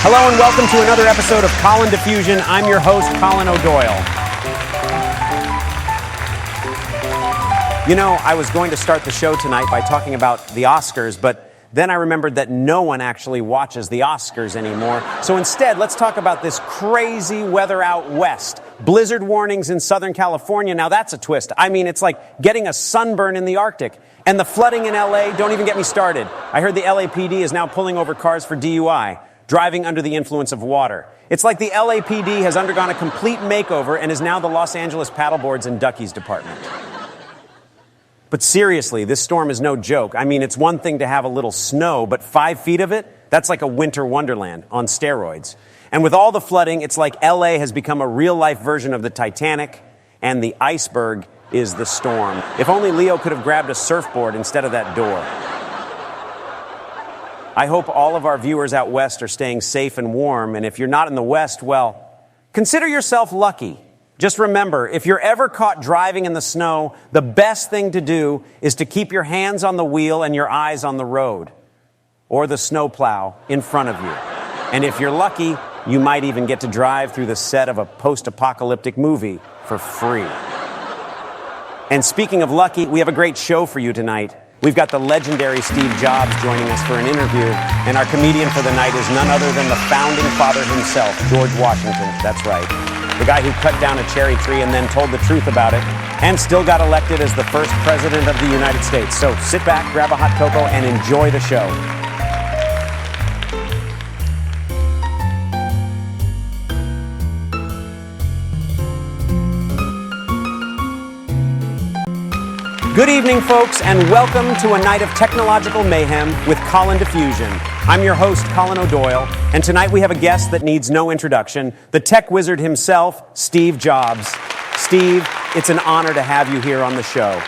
Hello and welcome to another episode of Colin Diffusion. I'm your host, Colin O'Doyle. You know, I was going to start the show tonight by talking about the Oscars, but then I remembered that no one actually watches the Oscars anymore. So instead, let's talk about this crazy weather out west. Blizzard warnings in Southern California. Now that's a twist. I mean, it's like getting a sunburn in the Arctic. And the flooding in LA, don't even get me started. I heard the LAPD is now pulling over cars for DUI. Driving under the influence of water. It's like the LAPD has undergone a complete makeover and is now the Los Angeles Paddleboards and Duckies department. But seriously, this storm is no joke. I mean, it's one thing to have a little snow, but 5 feet of it, that's like a winter wonderland on steroids. And with all the flooding, it's like LA has become a real-life version of the Titanic, and the iceberg is the storm. If only Leo could have grabbed a surfboard instead of that door. I hope all of our viewers out west are staying safe and warm, and if you're not in the west, well, consider yourself lucky. Just remember, if you're ever caught driving in the snow, the best thing to do is to keep your hands on the wheel and your eyes on the road, or the snowplow in front of you. And if you're lucky, you might even get to drive through the set of a post-apocalyptic movie for free. And speaking of lucky, we have a great show for you tonight. We've got the legendary Steve Jobs joining us for an interview, and our comedian for the night is none other than the founding father himself, George Washington. That's right. The guy who cut down a cherry tree and then told the truth about it, and still got elected as the first president of the United States. So sit back, grab a hot cocoa, and enjoy the show. Good evening, folks, and welcome to a night of technological mayhem with Colin Diffusion. I'm your host, Colin O'Doyle, and tonight we have a guest that needs no introduction, the tech wizard himself, Steve Jobs. Steve, it's an honor to have you here on the show.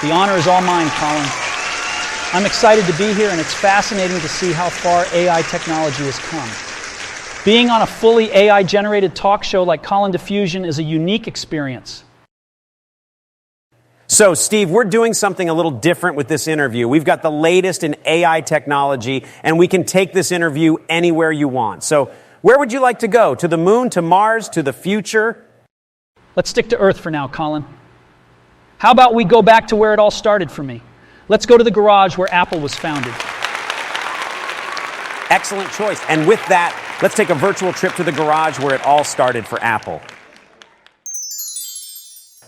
The honor is all mine, Colin. I'm excited to be here, and it's fascinating to see how far AI technology has come. Being on a fully AI-generated talk show like Colin Diffusion is a unique experience. So, Steve, we're doing something a little different with this interview. We've got the latest in AI technology, and we can take this interview anywhere you want. So, where would you like to go? To the moon, to Mars, to the future? Let's stick to Earth for now, Colin. How about we go back to where it all started for me? Let's go to the garage where Apple was founded. Excellent choice. And with that, let's take a virtual trip to the garage where it all started for Apple.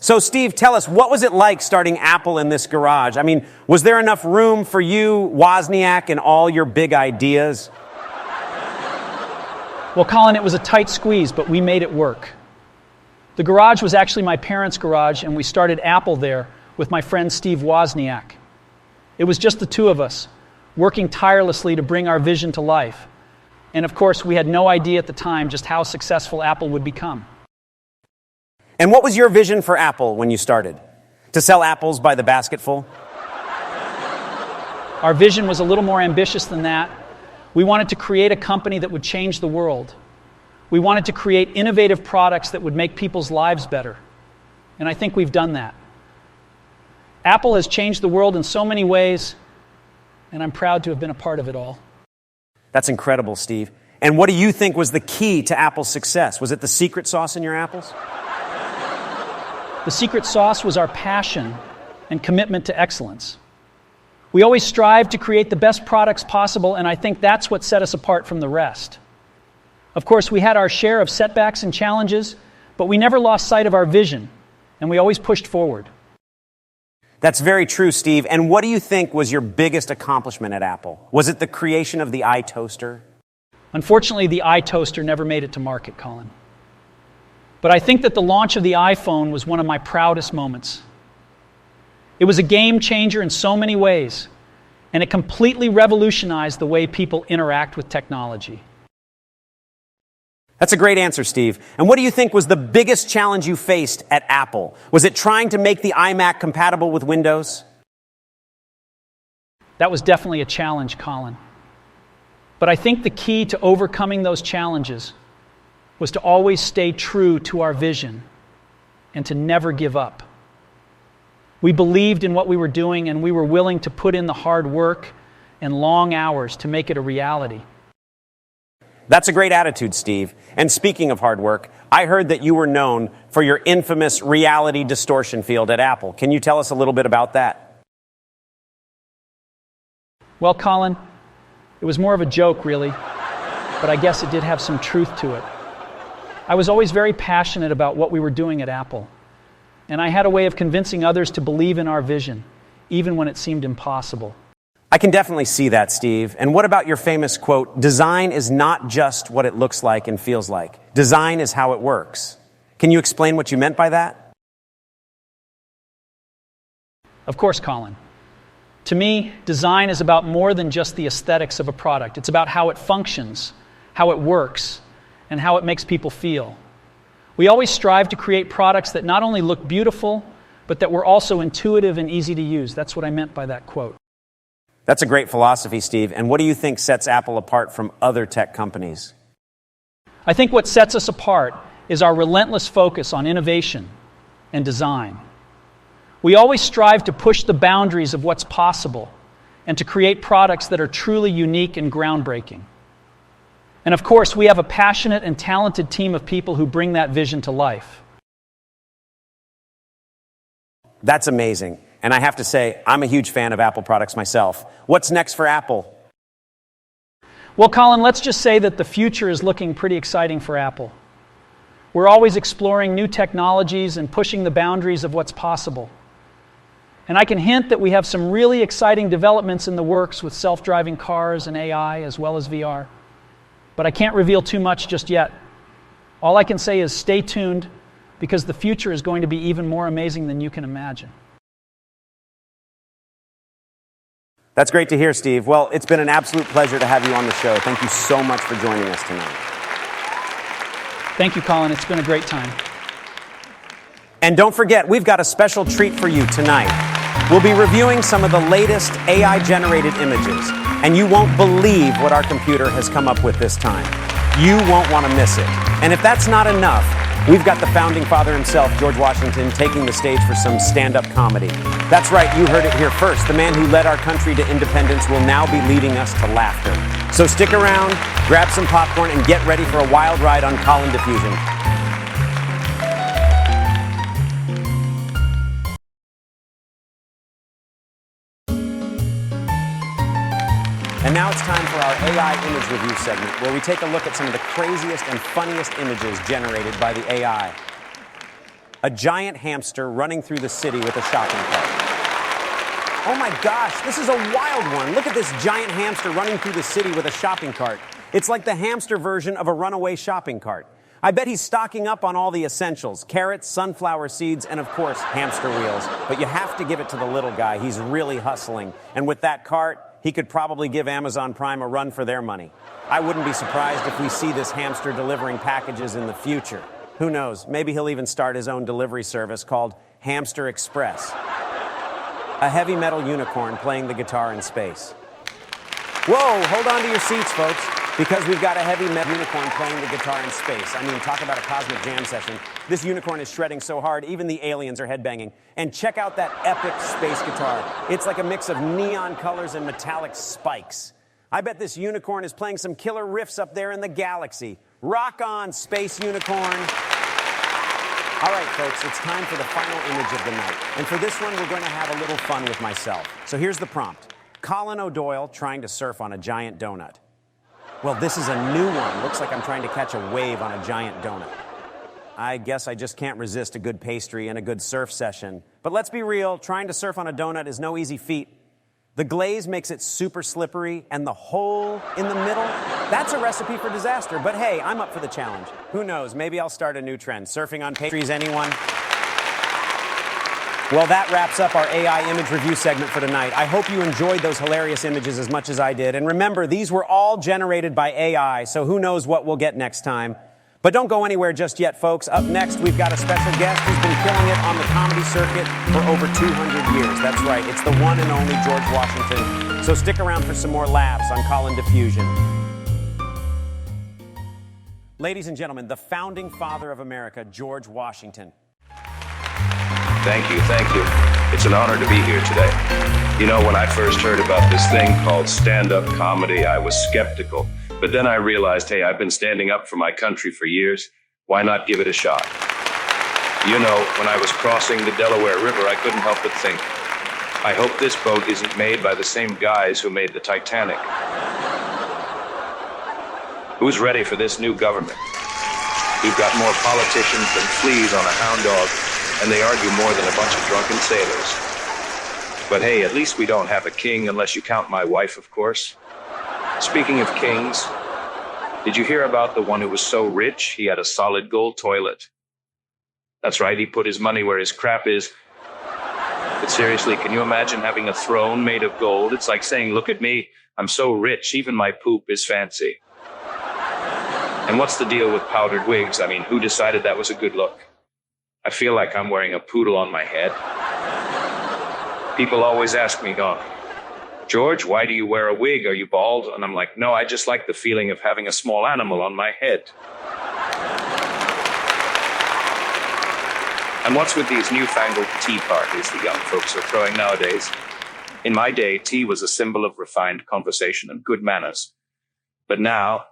So, Steve, tell us, what was it like starting Apple in this garage? I mean, was there enough room for you, Wozniak, and all your big ideas? Well, Colin, it was a tight squeeze, but we made it work. The garage was actually my parents' garage, and we started Apple there with my friend Steve Wozniak. It was just the two of us, working tirelessly to bring our vision to life. And of course, we had no idea at the time just how successful Apple would become. And what was your vision for Apple when you started? To sell apples by the basketful? Our vision was a little more ambitious than that. We wanted to create a company that would change the world. We wanted to create innovative products that would make people's lives better. And I think we've done that. Apple has changed the world in so many ways, and I'm proud to have been a part of it all. That's incredible, Steve. And what do you think was the key to Apple's success? Was it the secret sauce in your apples? The secret sauce was our passion and commitment to excellence. We always strive to create the best products possible, and I think that's what set us apart from the rest. Of course, we had our share of setbacks and challenges, but we never lost sight of our vision, and we always pushed forward. That's very true, Steve. And what do you think was your biggest accomplishment at Apple? Was it the creation of the iToaster? Unfortunately, the iToaster never made it to market, Colin. But I think that the launch of the iPhone was one of my proudest moments. It was a game changer in so many ways, and it completely revolutionized the way people interact with technology. That's a great answer, Steve. And what do you think was the biggest challenge you faced at Apple? Was it trying to make the iMac compatible with Windows? That was definitely a challenge, Colin. But I think the key to overcoming those challenges was to always stay true to our vision and to never give up. We believed in what we were doing, and we were willing to put in the hard work and long hours to make it a reality. That's a great attitude, Steve. And speaking of hard work, I heard that you were known for your infamous reality distortion field at Apple. Can you tell us a little bit about that? Well, Colin, it was more of a joke, really, but I guess it did have some truth to it. I was always very passionate about what we were doing at Apple, and I had a way of convincing others to believe in our vision, even when it seemed impossible. I can definitely see that, Steve. And what about your famous quote, design is not just what it looks like and feels like. Design is how it works. Can you explain what you meant by that? Of course, Colin. To me, design is about more than just the aesthetics of a product. It's about how it functions, how it works, and how it makes people feel. We always strive to create products that not only look beautiful, but that were also intuitive and easy to use. That's what I meant by that quote. That's a great philosophy, Steve. And what do you think sets Apple apart from other tech companies? I think what sets us apart is our relentless focus on innovation and design. We always strive to push the boundaries of what's possible and to create products that are truly unique and groundbreaking. And of course, we have a passionate and talented team of people who bring that vision to life. That's amazing. And I have to say, I'm a huge fan of Apple products myself. What's next for Apple? Well, Colin, let's just say that the future is looking pretty exciting for Apple. We're always exploring new technologies and pushing the boundaries of what's possible. And I can hint that we have some really exciting developments in the works with self-driving cars and AI as well as VR. But I can't reveal too much just yet. All I can say is stay tuned, because the future is going to be even more amazing than you can imagine. That's great to hear, Steve. Well, it's been an absolute pleasure to have you on the show. Thank you so much for joining us tonight. Thank you, Colin. It's been a great time. And don't forget, we've got a special treat for you tonight. We'll be reviewing some of the latest AI-generated images, and you won't believe what our computer has come up with this time. You won't want to miss it. And if that's not enough, we've got the founding father himself, George Washington, taking the stage for some stand-up comedy. That's right, you heard it here first. The man who led our country to independence will now be leading us to laughter. So stick around, grab some popcorn, and get ready for a wild ride on Colin Diffusion. And now it's time for our AI image review segment, where we take a look at some of the craziest and funniest images generated by the AI. A giant hamster running through the city with a shopping cart. Oh my gosh, this is a wild one. Look at this giant hamster running through the city with a shopping cart. It's like the hamster version of a runaway shopping cart. I bet he's stocking up on all the essentials: carrots, sunflower seeds, and of course, hamster wheels. But you have to give it to the little guy. He's really hustling. And with that cart, he could probably give Amazon Prime a run for their money. I wouldn't be surprised if we see this hamster delivering packages in the future. Who knows? Maybe he'll even start his own delivery service called Hamster Express. A heavy metal unicorn playing the guitar in space. Whoa, hold on to your seats, folks, because we've got a heavy metal unicorn playing the guitar in space. I mean, talk about a cosmic jam session. This unicorn is shredding so hard, even the aliens are headbanging. And check out that epic space guitar. It's like a mix of neon colors and metallic spikes. I bet this unicorn is playing some killer riffs up there in the galaxy. Rock on, space unicorn. All right, folks, it's time for the final image of the night. And for this one, we're going to have a little fun with myself. So here's the prompt. Colin O'Doyle trying to surf on a giant donut. Well, this is a new one. Looks like I'm trying to catch a wave on a giant donut. I guess I just can't resist a good pastry and a good surf session. But let's be real, trying to surf on a donut is no easy feat. The glaze makes it super slippery, and the hole in the middle, that's a recipe for disaster. But hey, I'm up for the challenge. Who knows, maybe I'll start a new trend. Surfing on pastries, anyone? Well, that wraps up our AI image review segment for tonight. I hope you enjoyed those hilarious images as much as I did. And remember, these were all generated by AI, so who knows what we'll get next time. But don't go anywhere just yet, folks. Up next, we've got a special guest who's been killing it on the comedy circuit for over 200 years. That's right, it's the one and only George Washington. So stick around for some more laughs on Colin Diffusion. Ladies and gentlemen, the founding father of America, George Washington. Thank you, thank you. It's an honor to be here today. You know, when I first heard about this thing called stand-up comedy, I was skeptical. But then I realized, hey, I've been standing up for my country for years. Why not give it a shot? You know, when I was crossing the Delaware River, I couldn't help but think, I hope this boat isn't made by the same guys who made the Titanic. Who's ready for this new government? We've got more politicians than fleas on a hound dog, and they argue more than a bunch of drunken sailors. But hey, at least we don't have a king, unless you count my wife, of course. Speaking of kings, did you hear about the one who was so rich he had a solid gold toilet? That's right, he put his money where his crap is. But seriously, can you imagine having a throne made of gold? It's like saying, look at me, I'm so rich, even my poop is fancy. And what's the deal with powdered wigs? I mean, who decided that was a good look? I feel like I'm wearing a poodle on my head. People always ask me, George, why do you wear a wig? Are you bald? And I'm like, no, I just like the feeling of having a small animal on my head. And what's with these newfangled tea parties the young folks are throwing nowadays? In my day, tea was a symbol of refined conversation and good manners. But now,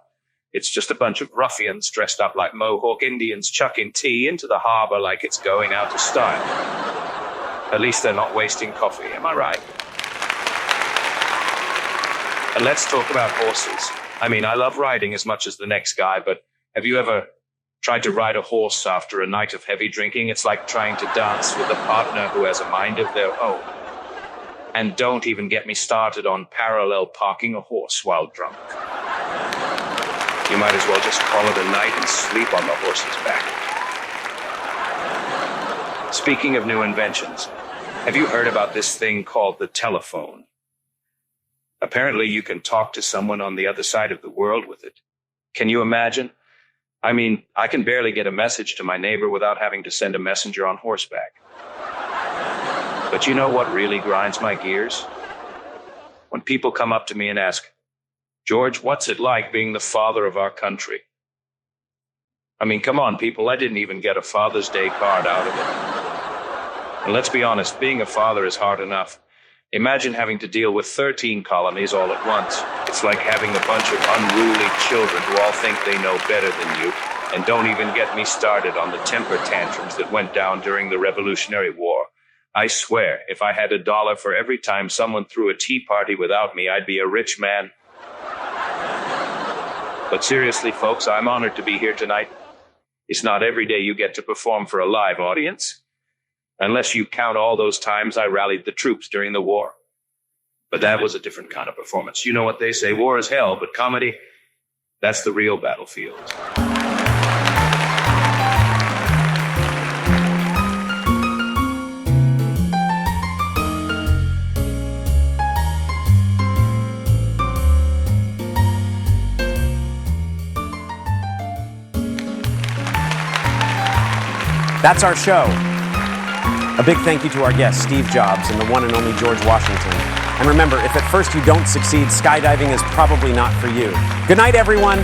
it's just a bunch of ruffians dressed up like Mohawk Indians chucking tea into the harbor like it's going out of style. At least they're not wasting coffee, am I right? And let's talk about horses. I mean, I love riding as much as the next guy, but have you ever tried to ride a horse after a night of heavy drinking? It's like trying to dance with a partner who has a mind of their own. And don't even get me started on parallel parking a horse while drunk. You might as well just call it a night and sleep on the horse's back. Speaking of new inventions, have you heard about this thing called the telephone? Apparently you can talk to someone on the other side of the world with it. Can you imagine? I mean, I can barely get a message to my neighbor without having to send a messenger on horseback. But you know what really grinds my gears? When people come up to me and ask, George, what's it like being the father of our country? I mean, come on, people, I didn't even get a Father's Day card out of it. And let's be honest, being a father is hard enough. Imagine having to deal with 13 colonies all at once. It's like having a bunch of unruly children who all think they know better than you. And don't even get me started on the temper tantrums that went down during the Revolutionary War. I swear, if I had $1 for every time someone threw a tea party without me, I'd be a rich man. But seriously, folks, I'm honored to be here tonight. It's not every day you get to perform for a live audience. Unless you count all those times I rallied the troops during the war. But that was a different kind of performance. You know what they say, war is hell, but comedy, that's the real battlefield. That's our show. A big thank you to our guest, Steve Jobs, and the one and only George Washington. And remember, if at first you don't succeed, skydiving is probably not for you. Good night, everyone.